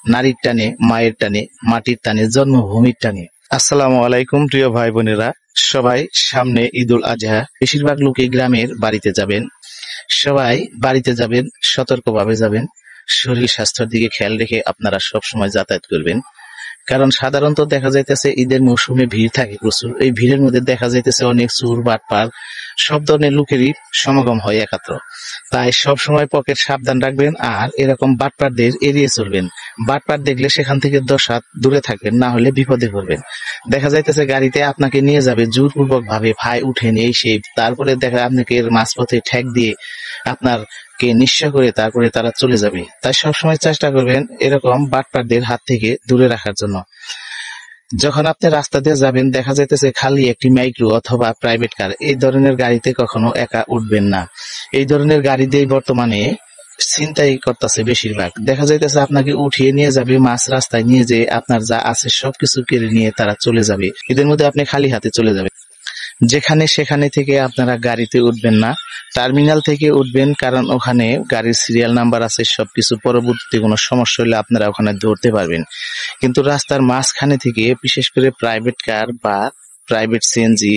নারীর টানে, মায়ের টানে, মাটির টানে, জন্মভূমির টানে। আসসালামু আলাইকুম প্রিয় ভাই বোনেরা, সবাই সামনে ঈদুল আজহা। বেশিরভাগ লোকই গ্রামের বাড়িতে যাবেন। সবাই বাড়িতে যাবেন, সতর্কভাবে যাবেন। শরীর স্বাস্থ্যের দিকে খেয়াল রেখে আপনারা সব সময় যাতায়াত করবেন। কারণ সাধারণত দেখা যাইতেছে ঈদের মৌসুমে ভিড় থাকে প্রচুর। এই ভিড়ের মধ্যে দেখা যাইতেছে অনেক চোর বাটপার সব ধরনের লোকেরই সমাগম হয় একাত্র। তাই সব সময় পকেট সাবধান রাখবেন আর এরকম বাটপারদের এড়িয়ে চলবেন। বাটপার দেখলে সেখান থেকে 10 হাত দূরে থাকবেন, না হলে বিপদে পড়বেন। দেখা যাইতেছে গাড়িতে আপনাকে নিয়ে যাবে জোরপূর্বক ভাবে, ভাই উঠেন এই সেই, তারপরে দেখা আপনাকে মাঝপথে ঠেক দিয়ে আপনার কে নিঃস্ব করে তারপরে তারা চলে যাবে। তাই সবসময় চেষ্টা করবেন এরকম বাটপারদের হাত থেকে দূরে রাখার জন্য। যখন আপনি রাস্তা দিয়ে যাবেন, দেখা যাইতেছে খালি একটি মাইক্রো অথবা প্রাইভেট কার, এই ধরনের গাড়িতে কখনো একা উঠবেন না। এই ধরনের গাড়ি দিয়ে বর্তমানে ছিনতাই করতেছে বেশিরভাগ। দেখা যাইতেছে আপনাকে উঠিয়ে নিয়ে যাবে, মাঝ রাস্তায় নিয়ে যেয়ে আপনার যা আছে সবকিছু কেড়ে নিয়ে তারা চলে যাবে। এদের মধ্যে আপনি খালি হাতে চলে যাবেন। যেখানে সেখানে থেকে আপনারা গাড়িতে উঠবেন না, টার্মিনাল থেকে উঠবেন, কারণ ওখানে গাড়ির সিরিয়াল নাম্বার আছে সবকিছু। পরবর্তীতে কোনো সমস্যা হলে আপনারা ওখানে ধরতে পারবেন। কিন্তু রাস্তার মাঝখানে থেকে বিশেষ করে প্রাইভেট কার বা প্রাইভেট সিএনজি,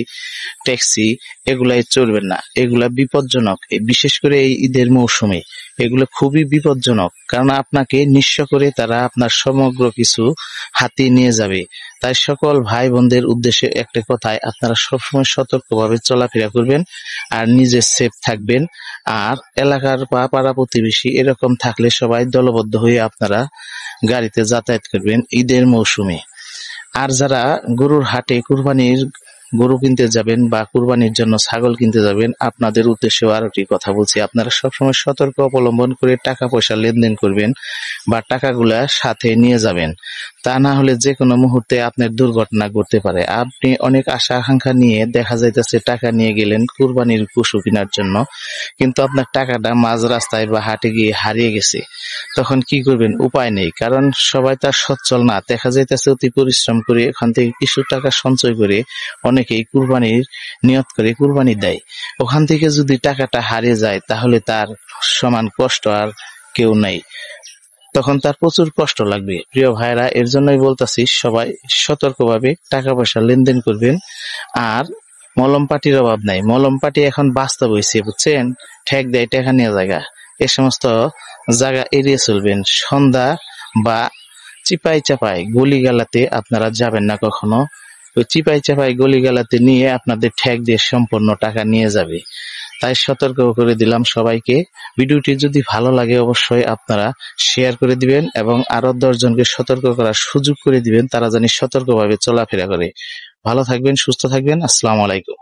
ট্যাক্সি এগুলাই চলবেন না। এগুলা বিপজ্জনক, বিশেষ করে এই ঈদের মৌসুমে এগুলো খুবই বিপজ্জনক। কারণ আপনাকে নিঃস্ব করে তারা আপনার সমগ্র কিছু হাতিয়ে নিয়ে যাবে। তাই সকল ভাই বোনদের উদ্দেশ্যে একটা কথাই, আপনারা সবসময় সতর্কভাবে চলাফেরা করবেন আর নিজে সেফ থাকবেন। আর এলাকার বা পাড়া প্রতিবেশী এরকম থাকলে সবাই দলবদ্ধ হয়ে আপনারা গাড়িতে যাতায়াত করবেন ঈদের মৌসুমে। আর যারা গরুর হাটে কুরবানির গরু কিনতে যাবেন বা কুরবানির জন্য ছাগল কিনতে যাবেন, আপনাদের উদ্দেশ্যে আরো একটি কথা বলছি, আপনারা সবসময় সতর্ক অবলম্বন করে টাকা পয়সা লেনদেন করবেন বা টাকাগুলা সাথে নিয়ে যাবেন। তা না হলে যে কোনো মুহূর্তে আপনার দুর্ঘটনা ঘটতে পারে। আপনি অনেক আশা আকাঙ্ক্ষা নিয়ে দেখা যাইতেছে টাকা নিয়ে গেলেন কুরবানির পশু কেনার জন্য, কিন্তু আপনার টাকাটা মাঝ রাস্তায় বা হাটে গিয়ে হারিয়ে গেছে। তখন কি করবেন? উপায় নেই, কারণ সবাই তার সচ্ছল না। দেখা যাইতেছে অতি পরিশ্রম করে ওখান থেকে কিছু টাকা সঞ্চয় করে অনেকেই কুরবানির নিয়ত করে কুরবানি দেয়। ওখান থেকে যদি টাকাটা হারিয়ে যায় তাহলে তার সমান কষ্ট আর কেউ নাই, তখন তার প্রচুর কষ্ট লাগবে। প্রিয় ভাইরা, এর জন্যই বলতাছি সবাই সতর্কভাবে টাকা পয়সা লেনদেন করবেন। আর মলম পাটির অভাব নাই। মলম পাটি এখন বাস্তব হয়েছে, বুঝছেন? ঠেক দেয় টাকা নিয়ে জায়গা, এ সমস্ত জায়গা এড়িয়ে চলবেন। সন্ধ্যা বা চিপাই চাপাই গলিগালাতে আপনারা যাবেন না কখনো। ওই চিপাই চাপাই গলিগালাতে নিয়ে আপনাদের ঠেক দিয়ে সম্পূর্ণ টাকা নিয়ে যাবে। তাই সতর্ক করে দিলাম সবাইকে। ভিডিওটি যদি ভালো লাগে অবশ্যই আপনারা শেয়ার করে দিবেন এবং আরো 10 জনকে সতর্ক করার সুযোগ করে দিবেন, তারা জানি সতর্কভাবে চলাফেরা করে। ভালো থাকবেন, সুস্থ থাকবেন। আসসালামু আলাইকুম।